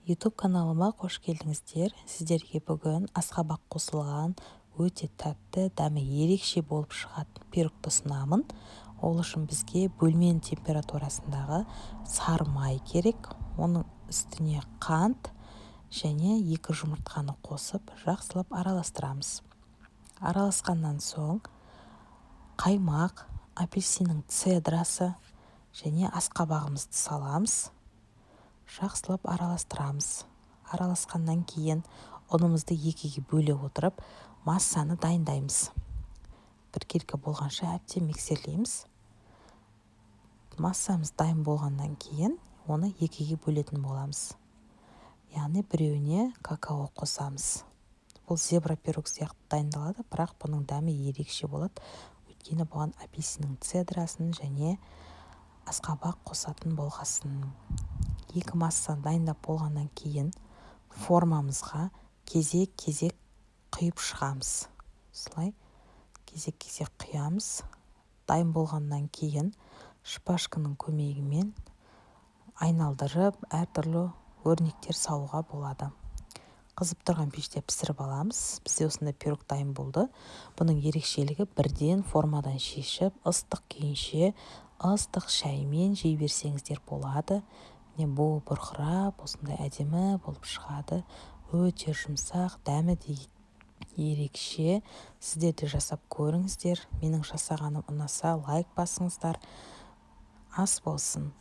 YouTube каналыма қош келдіңіздер. Сіздерге бүгін асқабақ қосылған өте тәтті, дәмі ерекше болып шығатын пирогты ұсынамын. Ол үшін бізге бөлменің температурасындағы сары май керек. Оның үстіне қант және 2 жұмыртқаны қосып, жақсылап араластырамыз. Араласқаннан соң қаймақ, апельсиннің цедрасы және асқабағымызды саламыз. Жақсылап араластырамыз. Араласқаннан кейін ұнымызды екіге бөле отырып, массаны дайындаймыз. Біркелкі болғанша әбден миксерлейміз. Массамыз дайын болғаннан кейін оны екіге бөлетін боламыз. Яғни біреуіне какао қосамыз. Бұл зебра пирог сияқты дайындалады, бірақ бұның дәмі ерекше болады. Өйткені бұған апельсиннің цедрасын және асқабақ қосатын болғасын. Екі массаны дайындап болғаннан кейін формамызға кезек-кезек құйып шығамыз. Осылай кезек-кезек құямыз. Дайын болғаннан кейін шпажканың көмегімен айналдырып, әртүрлі өрнектер салуға болады. Қызып тұрған пеште пісіріп аламыз. Бізде осындай пирог дайын болды. Бұның ерекшелігі бірден формадан шешіп, ыстық күйінше ыстық шаймен жей берсеңіздер болады. Бұл бұрқырап, осындай әдемі болып шығады. Өте жұмсақ, дәмі де ерекше. Сіздер де жасап көріңіздер. Менің жасағаным ұнаса, лайк басыңыздар. Ас болсын.